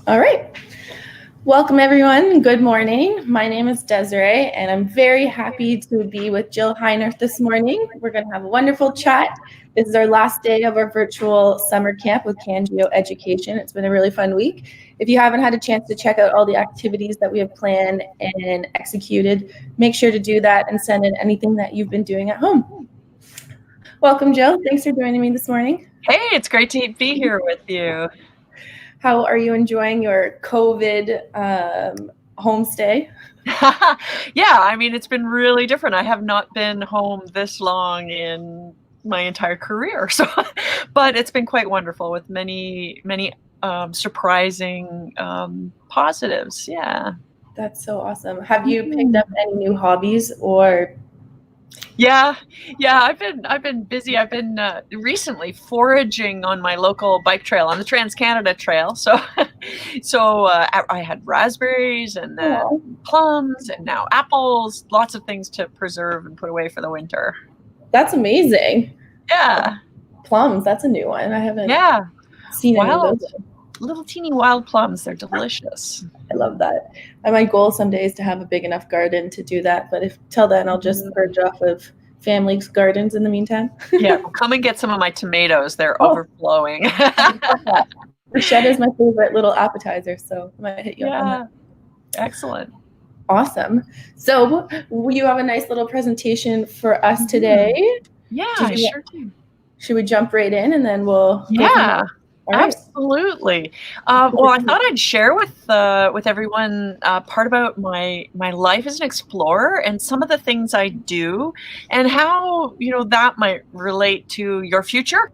All right. Welcome, everyone. Good morning. My name is Desiree, and I'm very happy to be with Jill Heinerth this morning. We're going to have a wonderful chat. This is our last day of our virtual summer camp with Geo Education. It's been a really fun week. If you haven't had a chance to check out all the activities that we have planned and executed, make sure to do that and send in anything that you've been doing at home. Welcome, Jill. Thanks for joining me this morning. Hey, it's great to be here with you. How are you enjoying your COVID homestay? Yeah, I mean, it's been really different. I have not been home this long in my entire career, but it's been quite wonderful with many surprising positives. Yeah. That's so awesome. Have you picked up any new hobbies or? Yeah, I've been busy. I've been recently foraging on my local bike trail, on the Trans-Canada Trail. So I had raspberries and plums and now apples, lots of things to preserve and put away for the winter. That's amazing. Yeah. Plums, that's a new one. I haven't seen any of those. Little teeny wild plums. They're delicious. I love that. My goal someday is to have a big enough garden to do that. But till then, I'll just purge off of family's gardens in the meantime. Yeah, well, come and get some of my tomatoes. They're overflowing. Bruschetta is my favorite little appetizer, so I might hit you up on that. Excellent. Awesome. So you have a nice little presentation for us today. Yeah, sure do. Should we jump right in and then we'll? Yeah. Absolutely. Well, I thought I'd share with everyone part about my life as an explorer and some of the things I do and how, that might relate to your future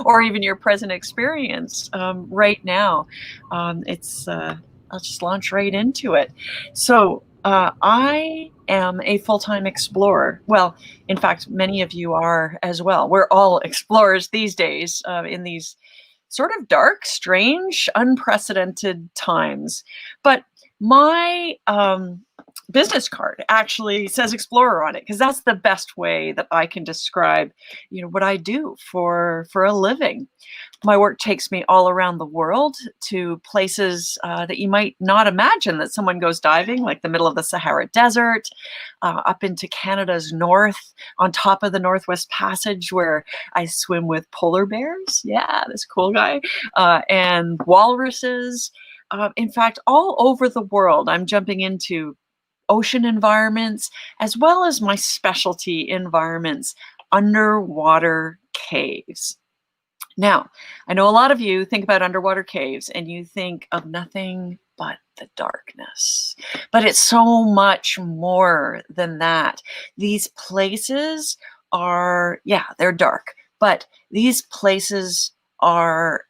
or even your present experience right now. I'll just launch right into it. So I am a full-time explorer. Well, in fact, many of you are as well. We're all explorers these days in these sort of dark, strange, unprecedented times. But my business card actually says explorer on it because that's the best way that I can describe, what I do for a living. My work takes me all around the world to places that you might not imagine that someone goes diving, like the middle of the Sahara Desert, up into Canada's north, on top of the Northwest Passage, where I swim with polar bears. Yeah, this cool guy. And walruses. In fact, all over the world, I'm jumping into ocean environments, as well as my specialty environments, underwater caves. Now, I know a lot of you think about underwater caves and you think of nothing but the darkness, but it's so much more than that. These places are, they're dark, but these places are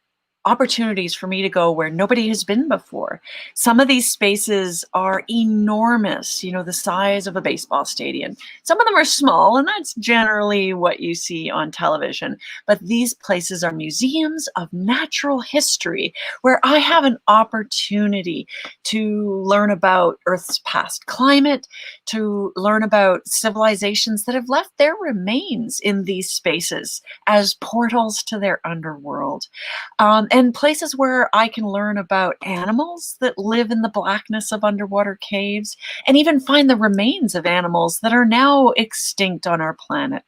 opportunities for me to go where nobody has been before. Some of these spaces are enormous, the size of a baseball stadium. Some of them are small, and that's generally what you see on television. But these places are museums of natural history where I have an opportunity to learn about Earth's past climate, to learn about civilizations that have left their remains in these spaces as portals to their underworld. And places where I can learn about animals that live in the blackness of underwater caves, and even find the remains of animals that are now extinct on our planet.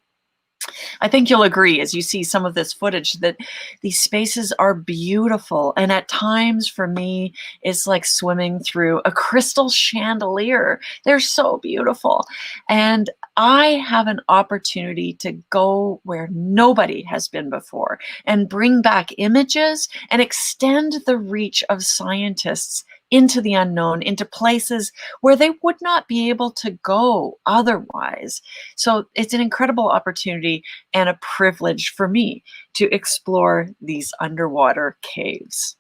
I think you'll agree as you see some of this footage that these spaces are beautiful, and at times for me it's like swimming through a crystal chandelier. They're so beautiful, and I have an opportunity to go where nobody has been before and bring back images and extend the reach of scientists into the unknown, into places where they would not be able to go otherwise. So it's an incredible opportunity and a privilege for me to explore these underwater caves.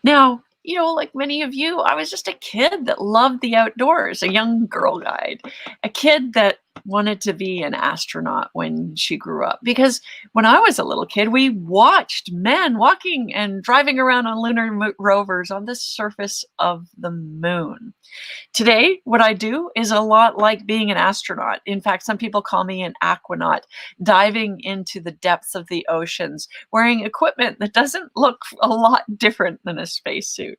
Now, like many of you, I was just a kid that loved the outdoors, a young girl guide, a kid that wanted to be an astronaut when she grew up, because when I was a little kid, we watched men walking and driving around on lunar rovers on the surface of the moon. Today, what I do is a lot like being an astronaut. In fact, some people call me an aquanaut, diving into the depths of the oceans, wearing equipment that doesn't look a lot different than a spacesuit.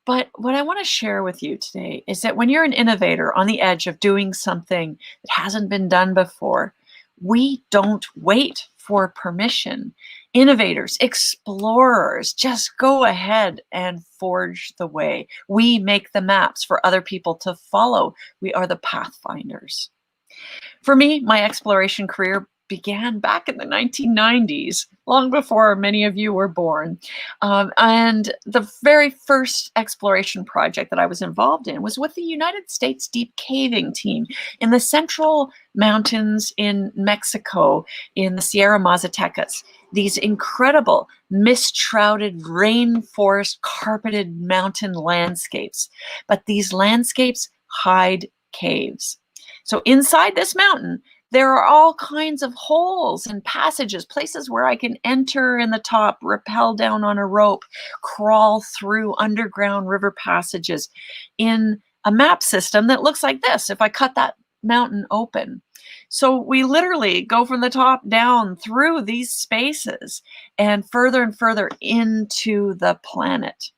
But what I want to share with you today is that when you're an innovator on the edge of doing something that hasn't been done before, we don't wait for permission. Innovators, explorers, just go ahead and forge the way. We make the maps for other people to follow. We are the pathfinders. For me, my exploration career began back in the 1990s, long before many of you were born. And the very first exploration project that I was involved in was with the United States Deep Caving Team in the Central Mountains in Mexico, in the Sierra Mazatecas. These incredible mist-shrouded rainforest carpeted mountain landscapes. But these landscapes hide caves. So inside this mountain, there are all kinds of holes and passages, places where I can enter in the top, rappel down on a rope, crawl through underground river passages in a map system that looks like this if I cut that mountain open. So we literally go from the top down through these spaces and further into the planet.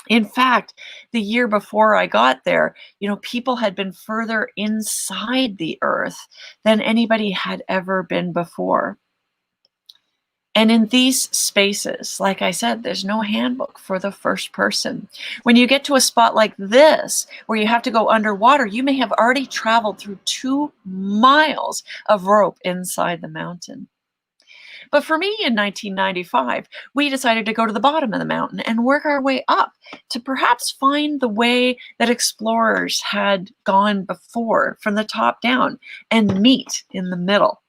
In fact, the year before I got there, people had been further inside the earth than anybody had ever been before. And in these spaces, like I said, there's no handbook for the first person. When you get to a spot like this, where you have to go underwater, you may have already traveled through 2 miles of rope inside the mountain. But for me in 1995, we decided to go to the bottom of the mountain and work our way up to perhaps find the way that explorers had gone before from the top down and meet in the middle.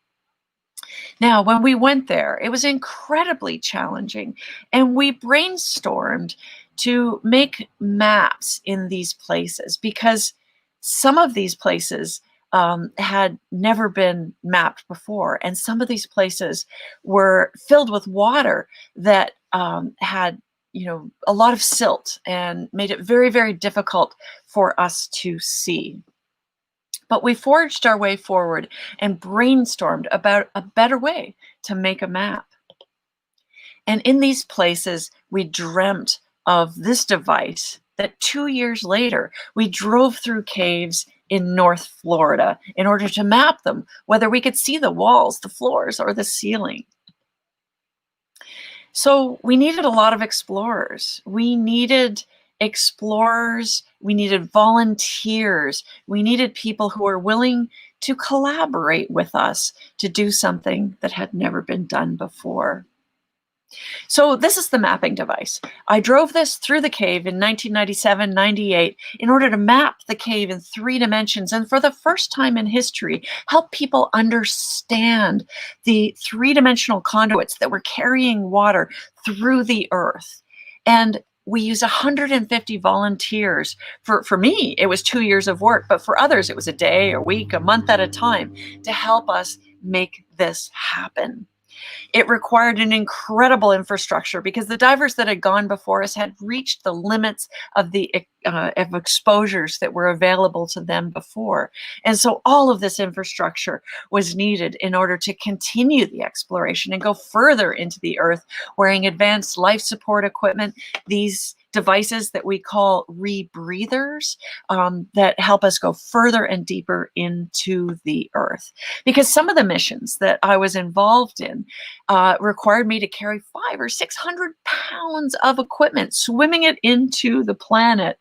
Now, when we went there, it was incredibly challenging, and we brainstormed to make maps in these places because some of these places had never been mapped before. And some of these places were filled with water that had, a lot of silt and made it very, very difficult for us to see. But we forged our way forward and brainstormed about a better way to make a map. And in these places, we dreamt of this device that 2 years later, we drove through caves in North Florida in order to map them, whether we could see the walls, the floors, or the ceiling. So we needed a lot of explorers. We needed volunteers. We needed people who were willing to collaborate with us to do something that had never been done before. So this is the mapping device. I drove this through the cave in 1997-98 in order to map the cave in 3 dimensions, and for the first time in history, help people understand the 3-dimensional conduits that were carrying water through the earth. And we used 150 volunteers. For me, it was 2 years of work, but for others, it was a day, a week, a month at a time to help us make this happen. It required an incredible infrastructure because the divers that had gone before us had reached the limits of the of exposures that were available to them before. And so all of this infrastructure was needed in order to continue the exploration and go further into the earth, wearing advanced life support equipment, these devices that we call rebreathers that help us go further and deeper into the earth. Because some of the missions that I was involved in required me to carry 500 or 600 pounds of equipment, swimming it into the planet,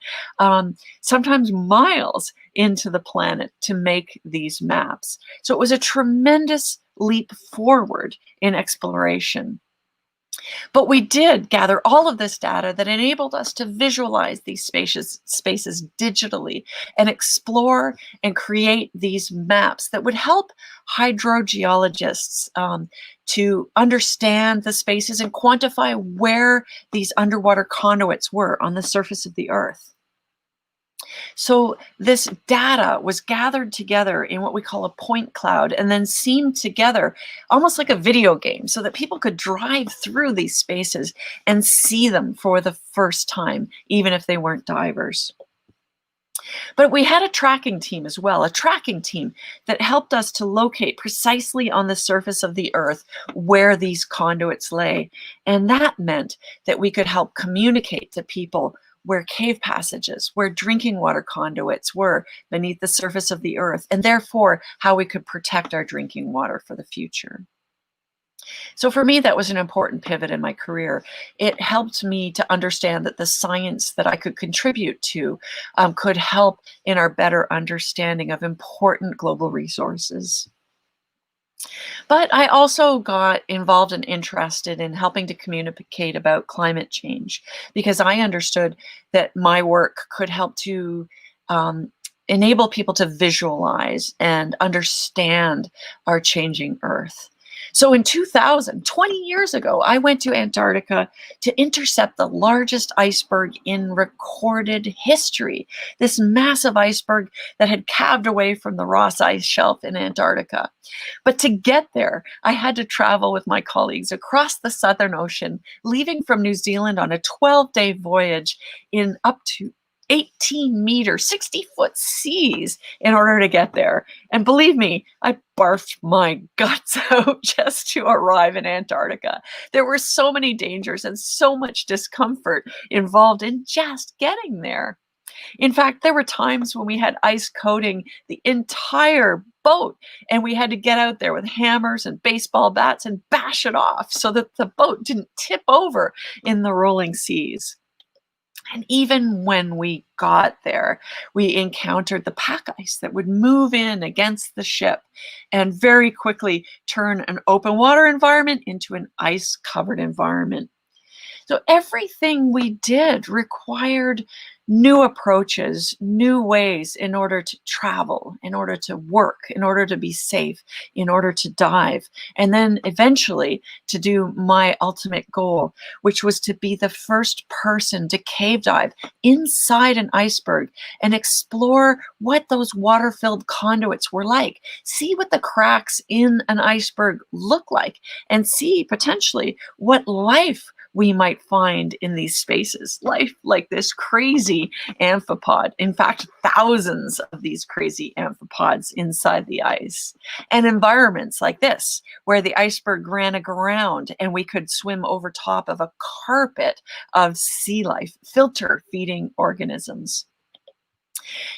sometimes miles into the planet to make these maps. So it was a tremendous leap forward in exploration. But we did gather all of this data that enabled us to visualize these spaces digitally and explore and create these maps that would help hydrogeologists to understand the spaces and quantify where these underwater conduits were on the surface of the earth. So this data was gathered together in what we call a point cloud and then seen together almost like a video game so that people could drive through these spaces and see them for the first time, even if they weren't divers. But we had a tracking team as well, a tracking team that helped us to locate precisely on the surface of the earth where these conduits lay. And that meant that we could help communicate to people where cave passages, where drinking water conduits were beneath the surface of the earth, and therefore how we could protect our drinking water for the future. So for me, that was an important pivot in my career. It helped me to understand that the science that I could contribute to could help in our better understanding of important global resources. But I also got involved and interested in helping to communicate about climate change because I understood that my work could help to enable people to visualize and understand our changing Earth. So in 2000, 20 years ago, I went to Antarctica to intercept the largest iceberg in recorded history, this massive iceberg that had calved away from the Ross Ice Shelf in Antarctica. But to get there, I had to travel with my colleagues across the Southern Ocean, leaving from New Zealand on a 12-day voyage in up to 18-meter, 60-foot seas in order to get there. And believe me, I barfed my guts out just to arrive in Antarctica. There were so many dangers and so much discomfort involved in just getting there. In fact, there were times when we had ice coating the entire boat, and we had to get out there with hammers and baseball bats and bash it off so that the boat didn't tip over in the rolling seas. And even when we got there, we encountered the pack ice that would move in against the ship and very quickly turn an open water environment into an ice-covered environment. So everything we did required new approaches, new ways in order to travel, in order to work, in order to be safe, in order to dive, and then eventually to do my ultimate goal, which was to be the first person to cave dive inside an iceberg and explore what those water-filled conduits were like, see what the cracks in an iceberg look like, and see potentially what life we might find in these spaces, life like this crazy amphipod. In fact, thousands of these crazy amphipods inside the ice. And environments like this, where the iceberg ran aground and we could swim over top of a carpet of sea life, filter feeding organisms.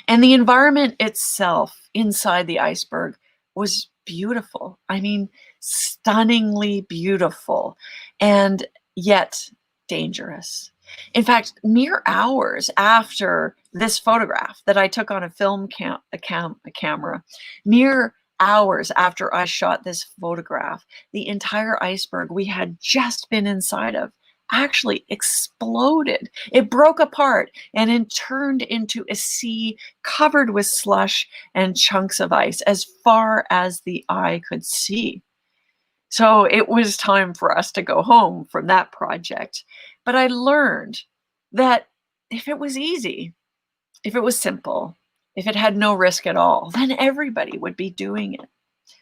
And the environment itself inside the iceberg was beautiful. I mean, stunningly beautiful. And yet dangerous. In fact, mere hours after this photograph that I took on a film camera, mere hours after I shot this photograph, the entire iceberg we had just been inside of actually exploded. It broke apart and it turned into a sea covered with slush and chunks of ice as far as the eye could see. So it was time for us to go home from that project. But I learned that if it was easy, if it was simple, if it had no risk at all, then everybody would be doing it.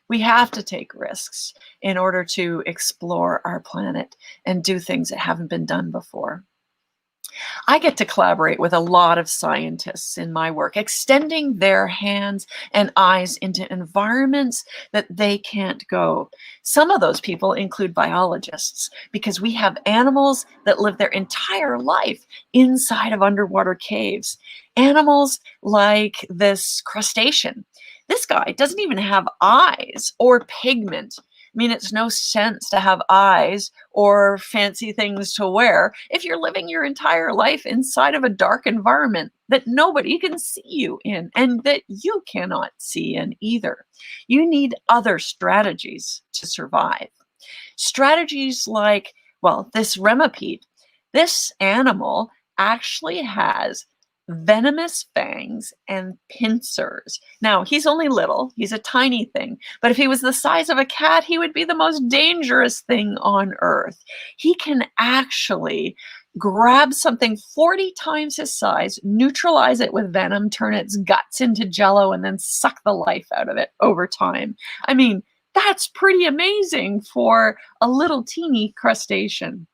We have to take risks in order to explore our planet and do things that haven't been done before. I get to collaborate with a lot of scientists in my work, extending their hands and eyes into environments that they can't go. Some of those people include biologists, because we have animals that live their entire life inside of underwater caves. Animals like this crustacean. This guy doesn't even have eyes or pigment. I mean, it's no sense to have eyes or fancy things to wear if you're living your entire life inside of a dark environment that nobody can see you in and that you cannot see in either. You need other strategies to survive. Strategies like, well, this remipede. This animal actually has venomous fangs and pincers. Now, he's only little, he's a tiny thing, but if he was the size of a cat, he would be the most dangerous thing on Earth. He can actually grab something 40 times his size, neutralize it with venom, turn its guts into jello, and then suck the life out of it over time. I mean, that's pretty amazing for a little teeny crustacean.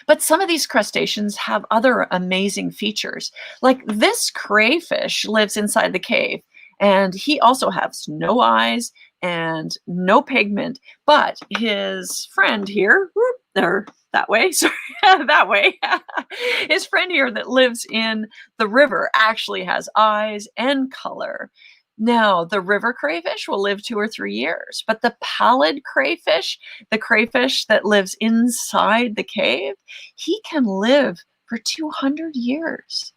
But some of these crustaceans have other amazing features. Like this crayfish lives inside the cave, and he also has no eyes and no pigment, but his friend here, or that way, sorry, that way, his friend here that lives in the river actually has eyes and color. Now, the river crayfish will live 2 or 3 years, but the pallid crayfish, the crayfish that lives inside the cave, he can live for 200 years.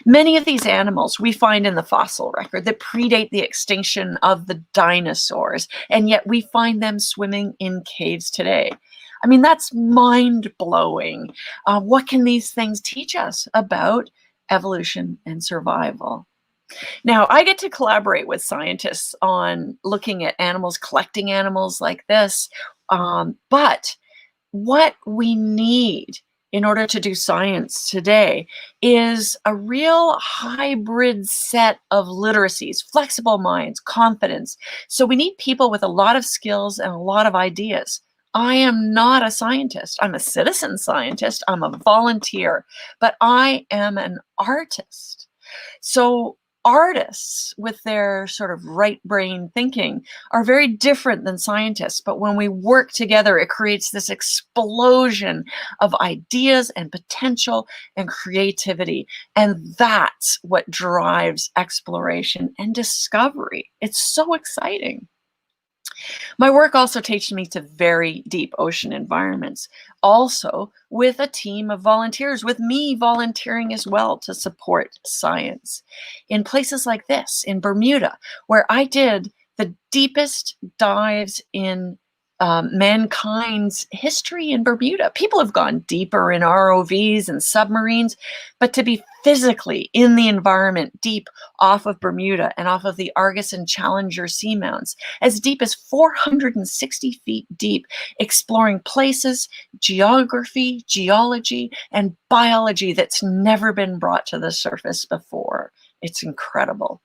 Many of these animals we find in the fossil record that predate the extinction of the dinosaurs, and yet we find them swimming in caves today. I mean, that's mind-blowing. What can these things teach us about evolution and survival? Now, I get to collaborate with scientists on looking at animals, collecting animals like this. But what we need in order to do science today is a real hybrid set of literacies, flexible minds, confidence. So we need people with a lot of skills and a lot of ideas. I am not a scientist. I'm a citizen scientist. I'm a volunteer, but I am an artist. So artists with their sort of right brain thinking are very different than scientists, but when we work together, it creates this explosion of ideas and potential and creativity. And that's what drives exploration and discovery. It's so exciting. My work also takes me to very deep ocean environments, also with a team of volunteers, with me volunteering as well to support science. In places like this, in Bermuda, where I did the deepest dives in mankind's history in Bermuda. People have gone deeper in ROVs and submarines, but to be physically in the environment deep off of Bermuda and off of the Argus and Challenger seamounts, as deep as 460 feet deep, exploring places, geography, geology, and biology that's never been brought to the surface before. It's incredible.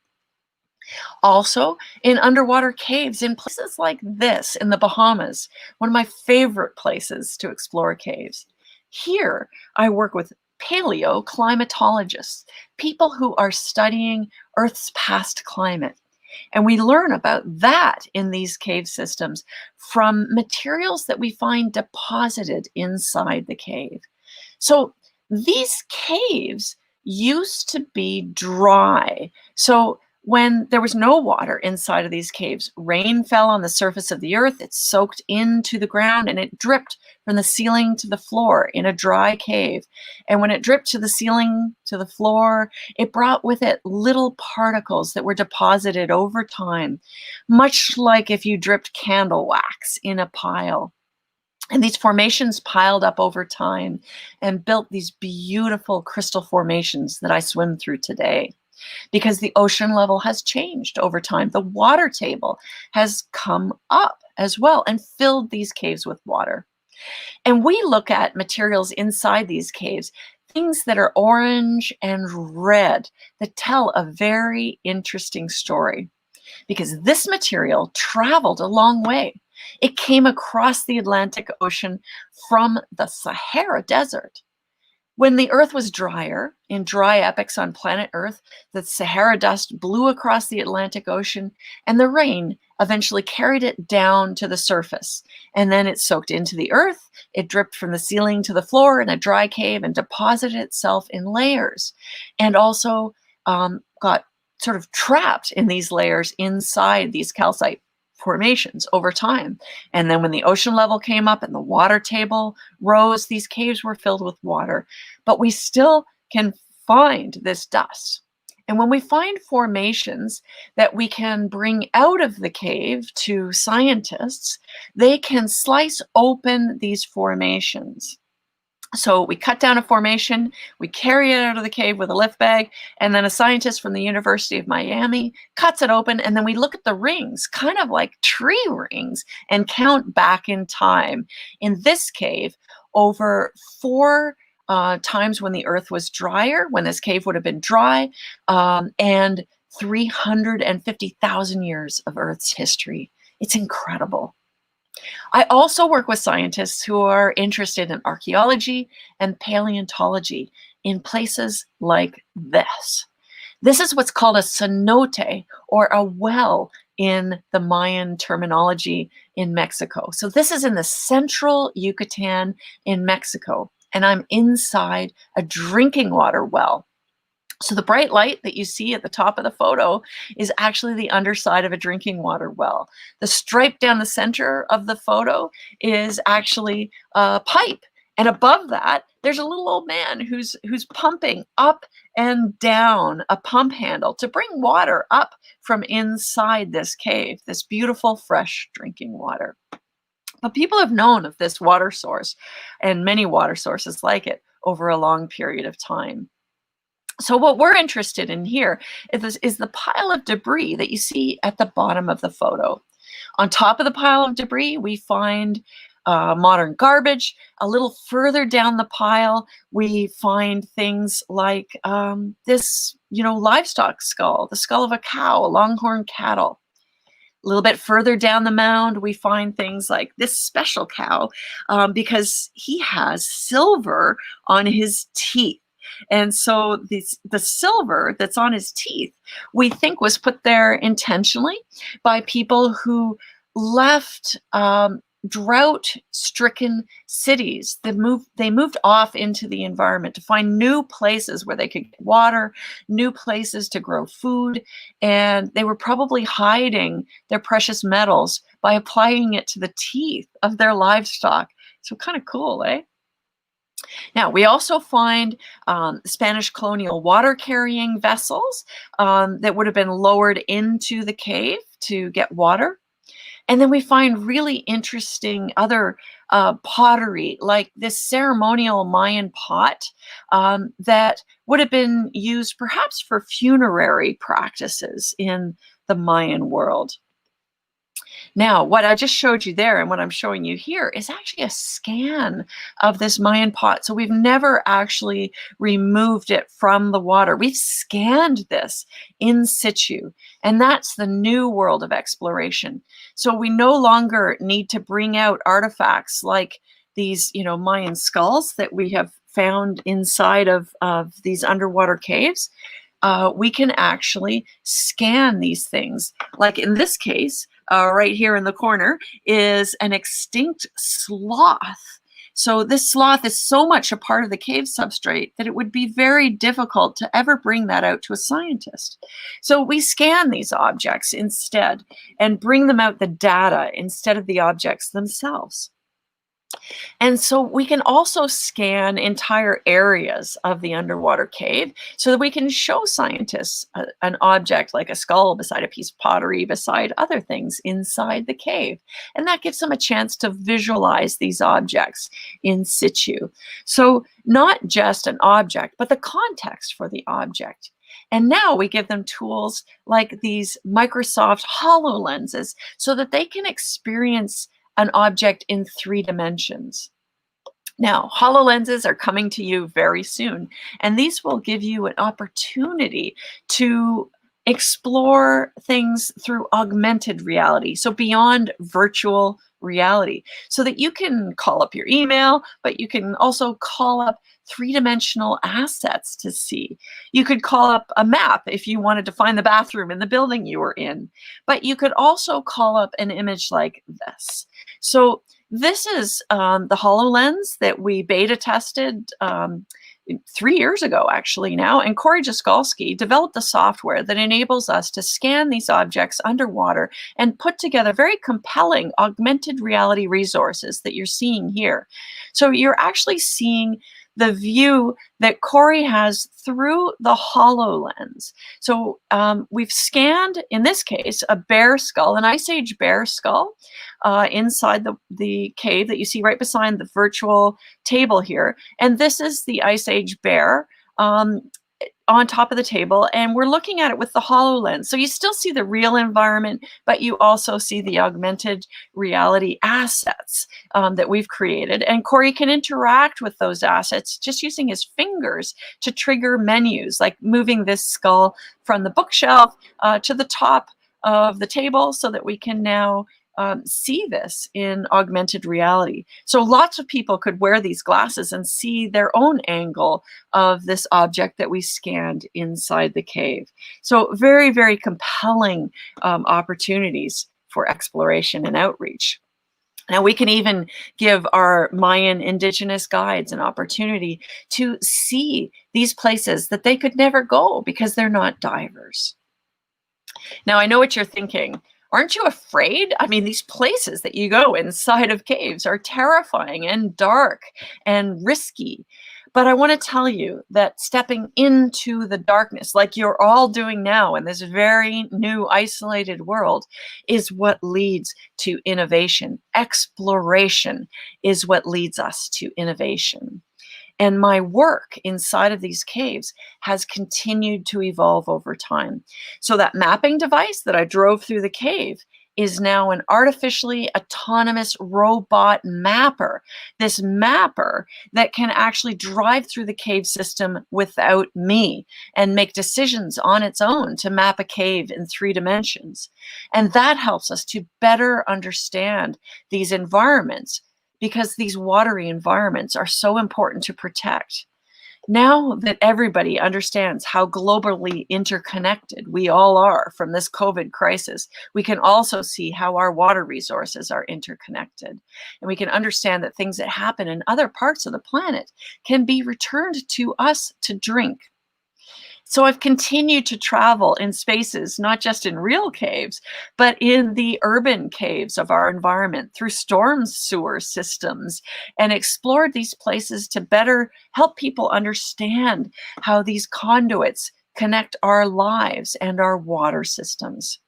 Also, in underwater caves, in places like this in the Bahamas, one of my favorite places to explore caves. Here, I work with paleoclimatologists, people who are studying Earth's past climate. And we learn about that in these cave systems from materials that we find deposited inside the cave. So these caves used to be dry. So when there was no water inside of these caves, rain fell on the surface of the earth, it soaked into the ground, and it dripped from the ceiling to the floor in a dry cave. And when it dripped to the ceiling, to the floor, it brought with it little particles that were deposited over time, much like if you dripped candle wax in a pile. And these formations piled up over time and built these beautiful crystal formations that I swim through today. Because the ocean level has changed over time. The water table has come up as well and filled these caves with water. And we look at materials inside these caves, things that are orange and red that tell a very interesting story. Because this material traveled a long way. It came across the Atlantic Ocean from the Sahara Desert. When the Earth was drier, in dry epochs on planet Earth, the Sahara dust blew across the Atlantic Ocean, and the rain eventually carried it down to the surface. And then it soaked into the earth, it dripped from the ceiling to the floor in a dry cave and deposited itself in layers, and also got sort of trapped in these layers inside these calcite formations over time. And then when the ocean level came up and the water table rose, these caves were filled with water. But we still can find this dust. And when we find formations that we can bring out of the cave to scientists, they can slice open these formations. So we cut down a formation, we carry it out of the cave with a lift bag, and then a scientist from the University of Miami cuts it open, and then we look at the rings, kind of like tree rings, and count back in time. In this cave, over 4 times when the Earth was drier, when this cave would have been dry, and 350,000 years of Earth's history. It's incredible. I also work with scientists who are interested in archaeology and paleontology in places like this. This is what's called a cenote, or a well in the Mayan terminology in Mexico. So this is in the central Yucatan in Mexico, and I'm inside a drinking water well. So the bright light that you see at the top of the photo is actually the underside of a drinking water well. The stripe down the center of the photo is actually a pipe. And above that, there's a little old man who's pumping up and down a pump handle to bring water up from inside this cave, this beautiful fresh drinking water. But people have known of this water source and many water sources like it over a long period of time. So what we're interested in here is the pile of debris that you see at the bottom of the photo. On top of the pile of debris, we find modern garbage. A little further down the pile, we find things like this, livestock skull, the skull of a cow, a longhorn cattle. A little bit further down the mound, we find things like this special cow because he has silver on his teeth. And so the silver that's on his teeth, we think was put there intentionally by people who left drought-stricken cities. They moved off into the environment to find new places where they could get water, new places to grow food, and they were probably hiding their precious metals by applying it to the teeth of their livestock. So kind of cool, eh? Now, we also find Spanish colonial water-carrying vessels that would have been lowered into the cave to get water. And then we find really interesting other pottery, like this ceremonial Mayan pot that would have been used perhaps for funerary practices in the Mayan world. Now, what I just showed you there and what I'm showing you here is actually a scan of this Mayan pot. So we've never actually removed it from the water. We've scanned this in situ, and that's the new world of exploration. So we no longer need to bring out artifacts like these, Mayan skulls that we have found inside of these underwater caves. We can actually scan these things. Like in this case, right here in the corner is an extinct sloth. So this sloth is so much a part of the cave substrate that it would be very difficult to ever bring that out to a scientist. So we scan these objects instead and bring them out the data instead of the objects themselves. And so we can also scan entire areas of the underwater cave so that we can show scientists an object like a skull beside a piece of pottery, beside other things inside the cave. And that gives them a chance to visualize these objects in situ. So not just an object, but the context for the object. And now we give them tools like these Microsoft Hololenses so that they can experience an object in 3 dimensions. Now, HoloLenses are coming to you very soon, and these will give you an opportunity to explore things through augmented reality, so beyond virtual reality, so that you can call up your email, but you can also call up 3-dimensional assets to see. You could call up a map if you wanted to find the bathroom in the building you were in, but you could also call up an image like this. So this is the HoloLens that we beta tested 3 years ago, actually now, and Corey Jaskolski developed the software that enables us to scan these objects underwater and put together very compelling augmented reality resources that you're seeing here. So you're actually seeing the view that Corey has through the HoloLens. So we've scanned, in this case, a bear skull, an Ice Age bear skull inside the cave that you see right beside the virtual table here. And this is the Ice Age bear on top of the table, and we're looking at it with the HoloLens. So you still see the real environment, but you also see the augmented reality assets that we've created. And Corey can interact with those assets just using his fingers to trigger menus, like moving this skull from the bookshelf to the top of the table so that we can now see this in augmented reality. So lots of people could wear these glasses and see their own angle of this object that we scanned inside the cave. So very, very compelling opportunities for exploration and outreach. Now, we can even give our Mayan indigenous guides an opportunity to see these places that they could never go because they're not divers. Now, I know what you're thinking. Aren't you afraid? I mean, these places that you go inside of caves are terrifying and dark and risky. But I want to tell you that stepping into the darkness, like you're all doing now in this very new isolated world, is what leads to innovation. Exploration is what leads us to innovation. And my work inside of these caves has continued to evolve over time. So that mapping device that I drove through the cave is now an artificially autonomous robot mapper. This mapper that can actually drive through the cave system without me and make decisions on its own to map a cave in 3 dimensions. And that helps us to better understand these environments, because these watery environments are so important to protect. Now that everybody understands how globally interconnected we all are from this COVID crisis, we can also see how our water resources are interconnected. And we can understand that things that happen in other parts of the planet can be returned to us to drink. So I've continued to travel in spaces, not just in real caves, but in the urban caves of our environment through storm sewer systems, and explored these places to better help people understand how these conduits connect our lives and our water systems.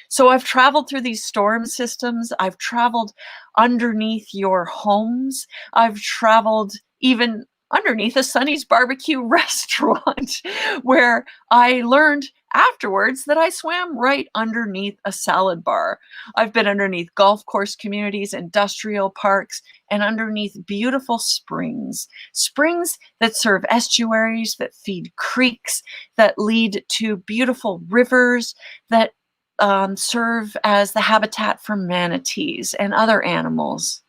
So I've traveled through these storm systems. I've traveled underneath your homes. I've traveled even underneath a Sonny's Barbecue restaurant, where I learned afterwards that I swam right underneath a salad bar. I've been underneath golf course communities, industrial parks, and underneath beautiful springs. Springs that serve estuaries, that feed creeks, that lead to beautiful rivers, that serve as the habitat for manatees and other animals.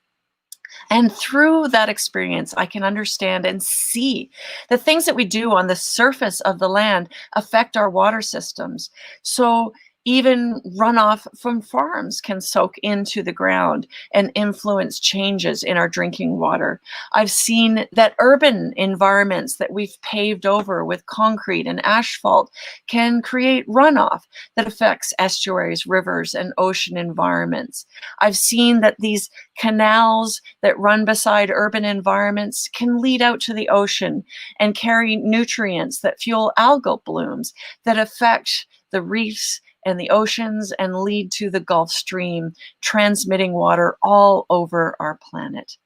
And through that experience, I can understand and see the things that we do on the surface of the land affect our water systems. So even runoff from farms can soak into the ground and influence changes in our drinking water. I've seen that urban environments that we've paved over with concrete and asphalt can create runoff that affects estuaries, rivers, and ocean environments. I've seen that these canals that run beside urban environments can lead out to the ocean and carry nutrients that fuel algal blooms that affect the reefs and the oceans and lead to the Gulf Stream, transmitting water all over our planet.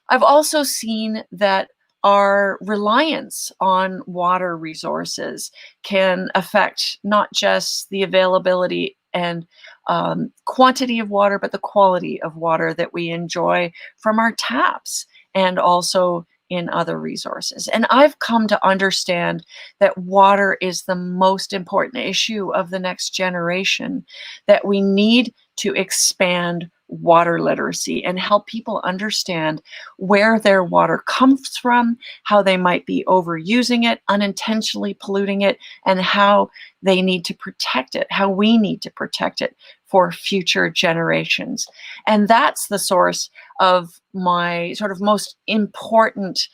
I've also seen that our reliance on water resources can affect not just the availability and quantity of water, but the quality of water that we enjoy from our taps and also in other resources. And I've come to understand that water is the most important issue of the next generation, that we need to expand water literacy and help people understand where their water comes from, how they might be overusing it, unintentionally polluting it, and how they need to protect it, how we need to protect it for future generations. And that's the source of my sort of most important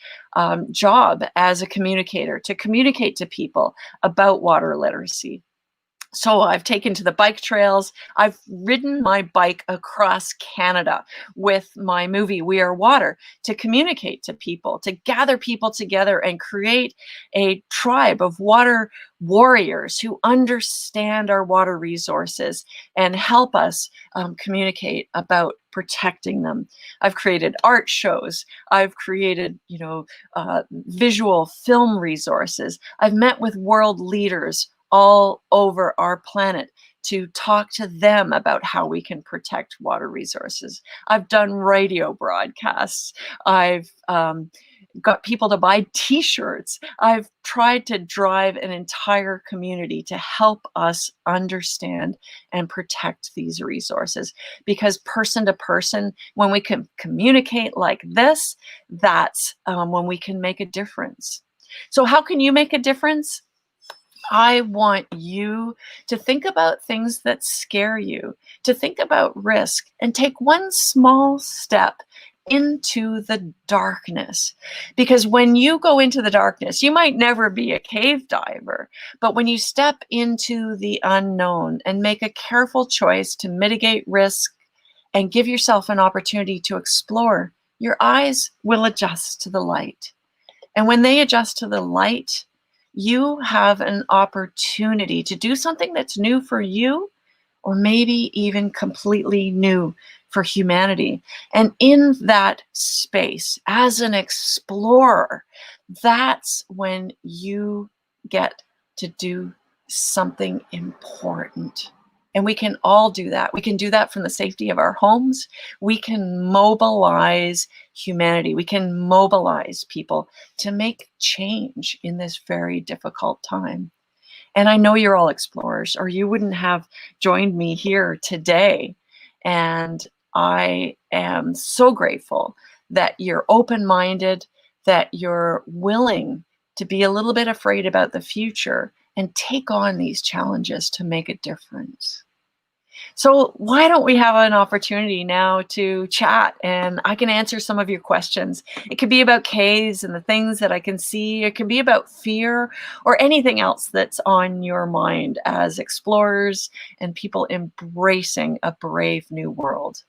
job as a communicator, to communicate to people about water literacy. So I've taken to the bike trails. I've ridden my bike across Canada with my movie We Are Water to communicate to people, to gather people together and create a tribe of water warriors who understand our water resources and help us communicate about protecting them. I've created art shows. I've created, visual film resources. I've met with world leaders all over our planet to talk to them about how we can protect water resources. I've done radio broadcasts. I've got people to buy t-shirts. I've tried to drive an entire community to help us understand and protect these resources. Because person to person, when we can communicate like this, that's when we can make a difference. So how can you make a difference? I want you to think about things that scare you, to think about risk, and take one small step into the darkness. Because when you go into the darkness, you might never be a cave diver, but when you step into the unknown and make a careful choice to mitigate risk and give yourself an opportunity to explore, your eyes will adjust to the light. And when they adjust to the light, you have an opportunity to do something that's new for you, or maybe even completely new for humanity. And in that space, as an explorer, that's when you get to do something important. And we can all do that. We can do that from the safety of our homes. We can mobilize humanity. We can mobilize people to make change in this very difficult time. And I know you're all explorers, or you wouldn't have joined me here today. And I am so grateful that you're open-minded, that you're willing to be a little bit afraid about the future and take on these challenges to make a difference. So why don't we have an opportunity now to chat, and I can answer some of your questions. It could be about caves and the things that I can see. It can be about fear or anything else that's on your mind as explorers and people embracing a brave new world.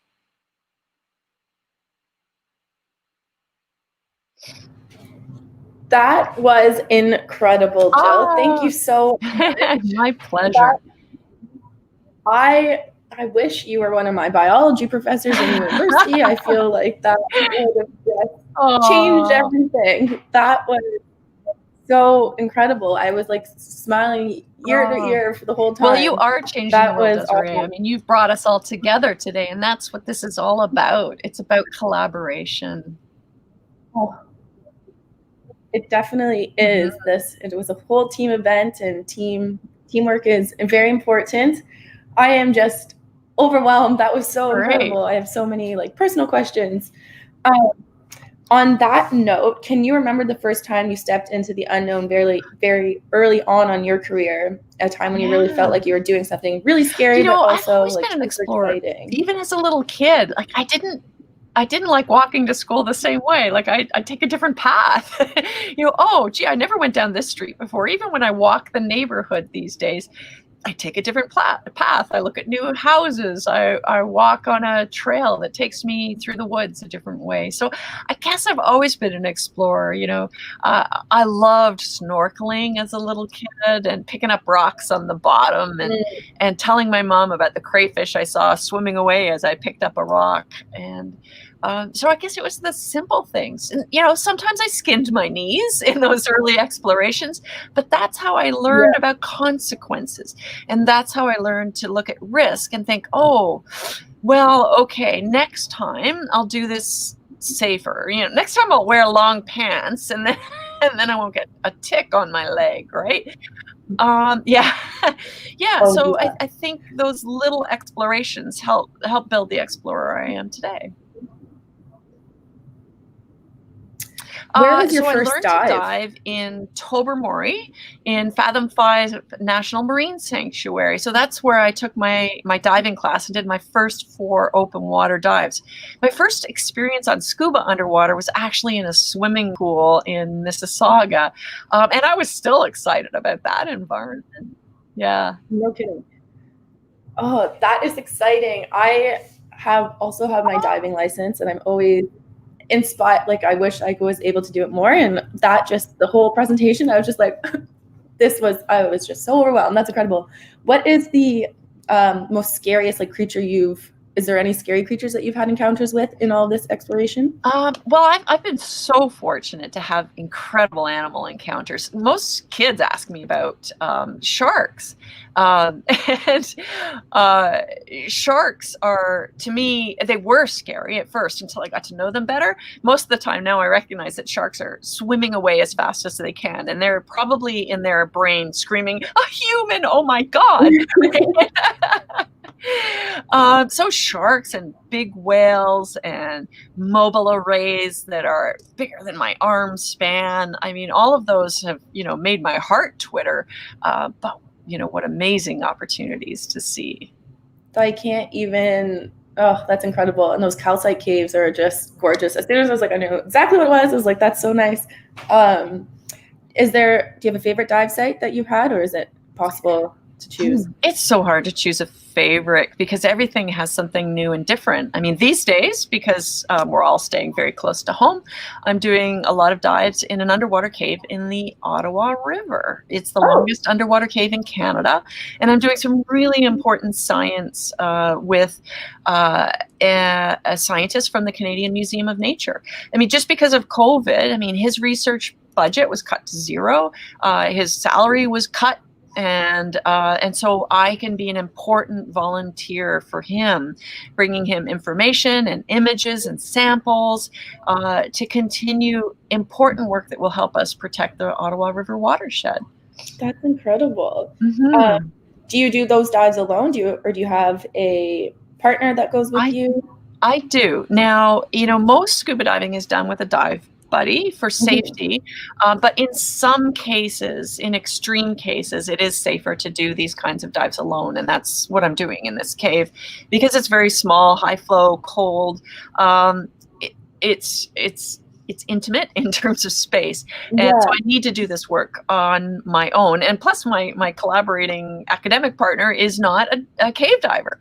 That was incredible, Jill. Thank you so much. My pleasure. I wish you were one of my biology professors in university. I feel like that would have just changed everything. That was so incredible. I was like smiling ear to ear for the whole time. Well, you are changing the world, Desiree. I mean, you've brought us all together today, and that's what this is all about. It's about collaboration. Oh, it definitely is. It was a whole team event, and teamwork is very important. I am just overwhelmed. That was so incredible. I have so many personal questions. On that note, can you remember the first time you stepped into the unknown very, very early on your career, a time when you really felt like you were doing something really scary, but also I've always been an explorer. Even as a little kid, I didn't like walking to school the same way. I'd take a different path. Oh, gee, I never went down this street before. Even when I walk the neighborhood these days, I take a different path. I look at new houses. I walk on a trail that takes me through the woods a different way. So I guess I've always been an explorer. I loved snorkeling as a little kid and picking up rocks on the bottom and telling my mom about the crayfish I saw swimming away as I picked up a rock. And so I guess it was the simple things. And, sometimes I skinned my knees in those early explorations, but that's how I learned about consequences. And that's how I learned to look at risk and think, oh, well, okay, next time I'll do this safer. Next time I'll wear long pants and then I won't get a tick on my leg, right? So I think those little explorations help build the explorer I am today. Where was your first dive? I learned to dive in Tobermory in Fathom 5 National Marine Sanctuary. So that's where I took my diving class and did my first 4 open water dives. My first experience on scuba underwater was actually in a swimming pool in Mississauga. And I was still excited about that environment. Yeah. No kidding. Oh, that is exciting. I have also have my diving license, and I'm always inspired. Like, I wish I was able to do it more. And that just the whole presentation, I was just like, I was just so overwhelmed. That's incredible. What is the most scariest like creature is there any scary creatures that you've had encounters with in all this exploration? Well, I've been so fortunate to have incredible animal encounters. Most kids ask me about sharks. Um, and Sharks are, to me, they were scary at first until I got to know them better. Most of the time now I recognize that sharks are swimming away as fast as they can. And they're probably in their brain screaming, a human, oh my God. So sharks and big whales and mobile arrays that are bigger than my arm span. I mean, all of those have, made my heart twitter. But, what amazing opportunities to see. I can't even. Oh, that's incredible. And those calcite caves are just gorgeous. As soon as I was like, I knew exactly what it was. I was like, that's so nice. Do you have a favorite dive site that you've had, or is it possible to choose? It's so hard to choose a favorite because everything has something new and different. I mean, these days, because we're all staying very close to home, I'm doing a lot of dives in an underwater cave in the Ottawa River. It's the longest underwater cave in Canada. And I'm doing some really important science with a scientist from the Canadian Museum of Nature. I mean, just because of COVID, I mean, his research budget was cut to zero. His salary was cut. And so I can be an important volunteer for him, bringing him information and images and samples to continue important work that will help us protect the Ottawa River watershed. That's incredible. Mm-hmm. Do you do those dives alone? Do you have a partner that goes with you? I do. Now, most scuba diving is done with a dive buddy for safety. But in some cases, in extreme cases, it is safer to do these kinds of dives alone. And that's what I'm doing in this cave because it's very small, high flow, cold. It's intimate in terms of space. And so I need to do this work on my own. And plus my collaborating academic partner is not a cave diver.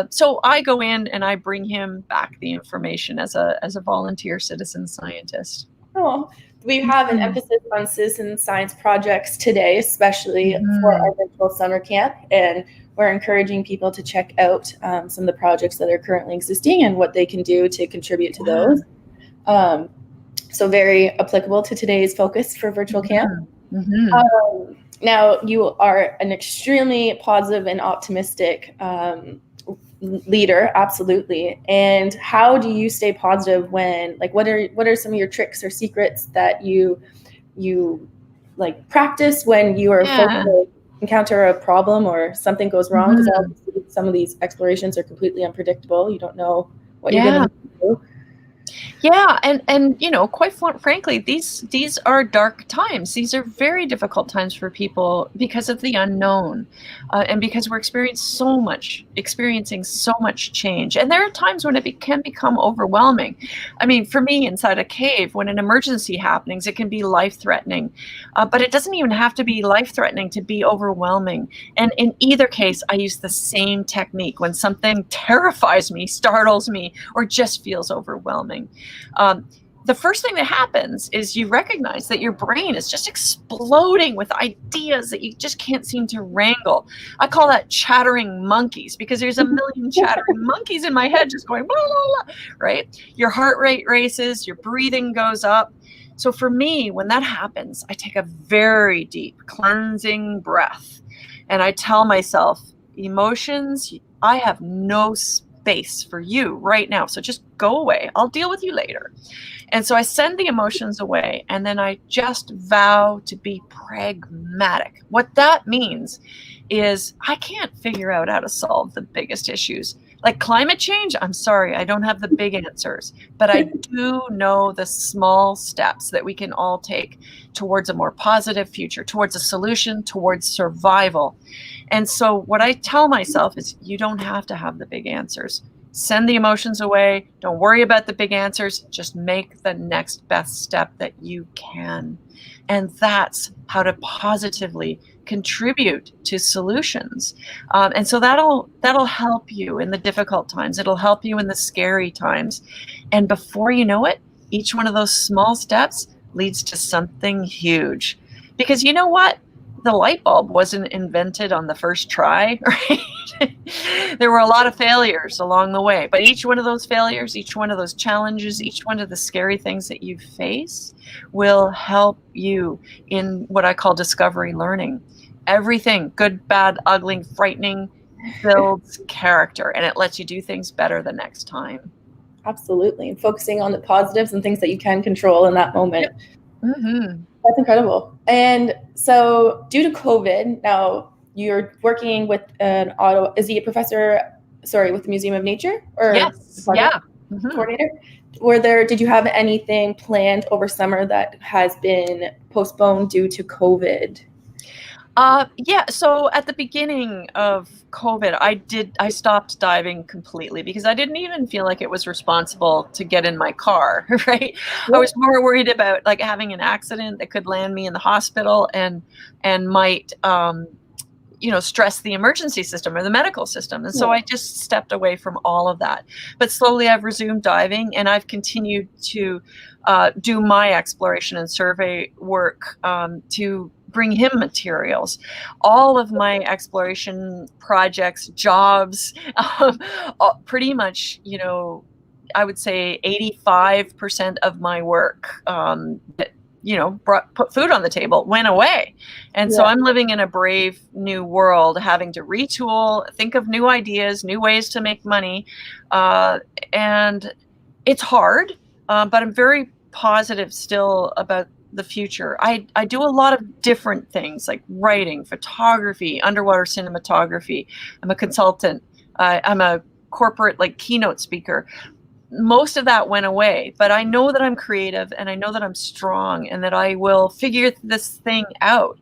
So I go in and I bring him back the information as a volunteer citizen scientist. Oh, we have an emphasis on citizen science projects today, especially for our virtual summer camp. And we're encouraging people to check out some of the projects that are currently existing and what they can do to contribute to those. So very applicable to today's focus for virtual camp. Now, you are an extremely positive and optimistic leader, absolutely. And how do you stay positive when, like, what are some of your tricks or secrets that you like practice when you are encounter a problem or something goes wrong? Because some of these explorations are completely unpredictable. You don't know what you're going to do. Yeah, and quite frankly, these are dark times. These are very difficult times for people because of the unknown, and because we're experiencing so much change. And there are times when it can become overwhelming. I mean, for me, inside a cave, when an emergency happens, it can be life-threatening, but it doesn't even have to be life-threatening to be overwhelming. And in either case, I use the same technique when something terrifies me, startles me, or just feels overwhelming. The first thing that happens is you recognize that your brain is just exploding with ideas that you just can't seem to wrangle. I call that chattering monkeys because there's a million chattering monkeys in my head just going blah, blah, blah, right? Your heart rate races, your breathing goes up. So for me, when that happens, I take a very deep cleansing breath and I tell myself, emotions, I have no space for you right now. So just go away. I'll deal with you later. And so I send the emotions away and then I just vow to be pragmatic. What that means is I can't figure out how to solve the biggest issues. Like climate change, I'm sorry, I don't have the big answers, but I do know the small steps that we can all take towards a more positive future, towards a solution, towards survival. And so what I tell myself is you don't have to have the big answers. Send the emotions away. Don't worry about the big answers. Just make the next best step that you can. And that's how to positively contribute to solutions. And so that'll help you in the difficult times. It'll help you in the scary times. And before you know it, each one of those small steps leads to something huge. Because you know what? The light bulb wasn't invented on the first try, right? There were a lot of failures along the way, but each one of those failures, each one of those challenges, each one of the scary things that you face will help you in what I call discovery learning. Everything, good, bad, ugly, frightening, builds character, and it lets you do things better the next time. Absolutely. Focusing on the positives and things that you can control in that moment. Yep. Mm-hmm. That's incredible. And so due to COVID, now you're working with an is he a professor, with the Museum of Nature? Or yes. Yeah. Mm-hmm. Coordinator? Did you have anything planned over summer that has been postponed due to COVID? Yeah. So at the beginning of COVID, I stopped diving completely because I didn't even feel like it was responsible to get in my car, right? Yeah. I was more worried about like having an accident that could land me in the hospital and might, stress the emergency system or the medical system. And so I just stepped away from all of that. But slowly I've resumed diving, and I've continued to do my exploration and survey work to bring him materials. All of my exploration projects, jobs, pretty much, I would say 85% of my work that put food on the table went away. And so I'm living in a brave new world, having to retool, think of new ideas, new ways to make money. And it's hard, but I'm very positive still about the future. I do a lot of different things like writing, photography, underwater cinematography. I'm a consultant. I'm a corporate keynote speaker. Most of that went away, but I know that I'm creative and I know that I'm strong and that I will figure this thing out.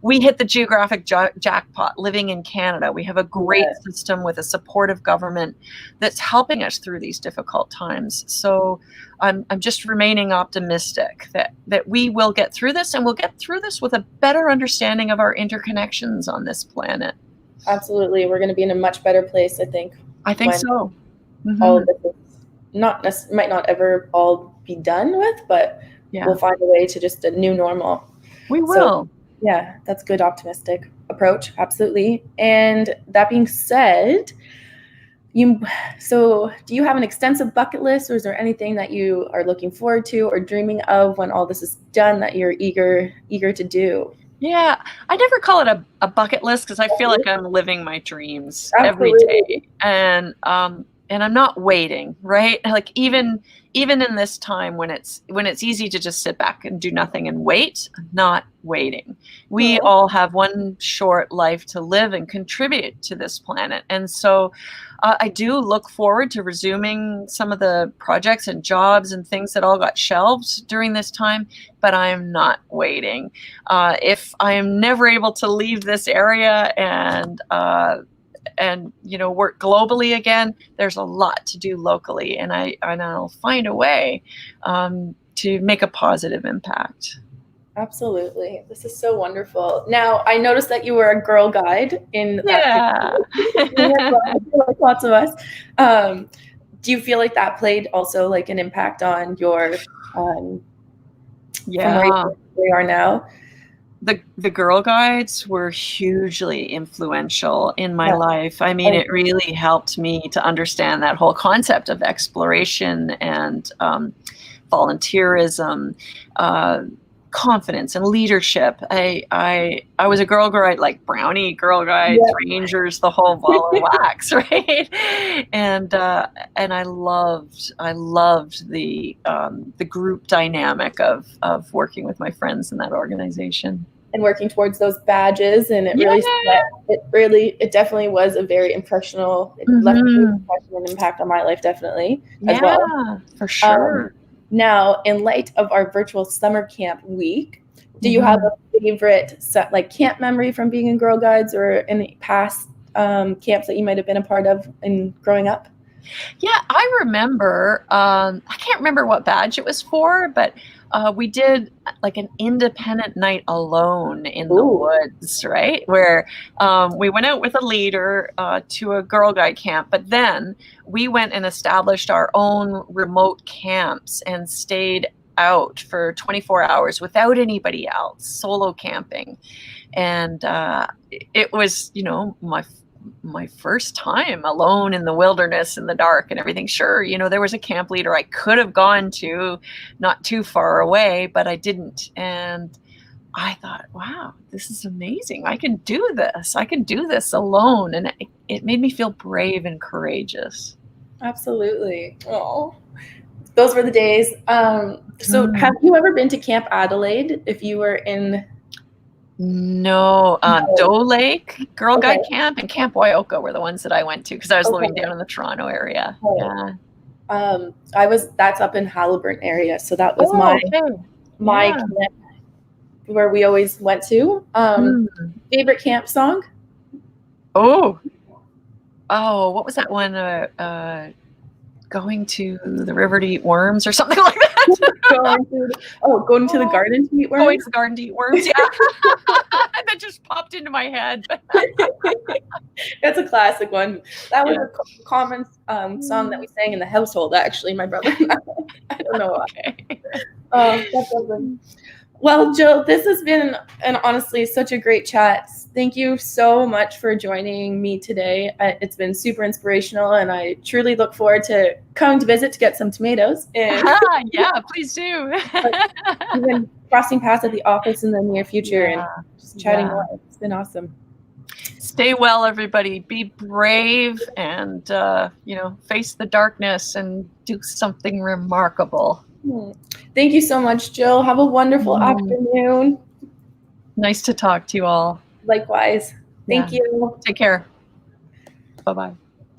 We hit the geographic jackpot living in Canada. We have a great system with a supportive government that's helping us through these difficult times. So I'm just remaining optimistic that we will get through this, and we'll get through this with a better understanding of our interconnections on this planet. Absolutely. We're going to be in a much better place, I think. I think so. Mm-hmm. All of this might not ever all be done with, but we'll find a way to just a new normal. We will. So, yeah, that's good optimistic approach. Absolutely. And that being said, do you have an extensive bucket list, or is there anything that you are looking forward to or dreaming of when all this is done that you're eager to do? Yeah, I never call it a bucket list because I feel like I'm living my dreams every day. And I'm not waiting, right? Like even in this time when it's easy to just sit back and do nothing and wait, I'm not waiting. We all have one short life to live and contribute to this planet. And so I do look forward to resuming some of the projects and jobs and things that all got shelved during this time, but I am not waiting. If I am never able to leave this area and work globally again, there's a lot to do locally, and I'll find a way to make a positive impact. Absolutely. This is so wonderful. Now, I noticed that you were a Girl Guide in that. Like lots of us. Do you feel like that played also like an impact on your from where we are now? The Girl Guides were hugely influential in my life. I mean, it really helped me to understand that whole concept of exploration and volunteerism, confidence and leadership. I was a Girl Guide, like Brownie, Girl Guides, Rangers, the whole ball of wax, right? And I loved the group dynamic of working with my friends in that organization and working towards those badges. And it definitely was a very impressional. It left an impression and impact on my life, definitely as well. Yeah, for sure. Now, in light of our virtual summer camp week, do you have a favorite camp memory from being in Girl Guides or any past camps that you might have been a part of in growing up? Yeah, I remember, I can't remember what badge it was for, but we did like an independent night alone in the Ooh. woods, right? Where we went out with a leader to a Girl Guide camp, but then we went and established our own remote camps and stayed out for 24 hours without anybody else, solo camping. And it was, you know, my first time alone in the wilderness in the dark and everything. Sure, you know, there was a camp leader I could have gone to not too far away, but I didn't. And I thought, wow, this is amazing. I can do this. I can do this alone. And it made me feel brave and courageous. Absolutely. Oh, those were the days. So have you ever been to Camp Adelaide if you were in? No, Doe Lake Girl Guide Camp and Camp Wyoka were the ones that I went to because I was living down in the Toronto area. Yeah. That's up in Haliburton area, so that was my camp where we always went to. Favorite camp song? Oh, what was that one? Going to the river to eat worms or something like that. Going to the garden to eat worms. Going to the garden to eat worms. Yeah, that just popped into my head. That's a classic one. That was a common song that we sang in the household. Actually, my brother and I don't know why. That's awesome. Well, Jill, this has been honestly such a great chat. Thank you so much for joining me today. It's been super inspirational, and I truly look forward to coming to visit to get some tomatoes. And yeah, please do. even crossing paths at the office in the near future and just chatting more. It's been awesome. Stay well, everybody. Be brave and, face the darkness and do something remarkable. Thank you so much, Jill. Have a wonderful afternoon. Nice to talk to you all. Likewise. Thank you. Take care. Bye-bye.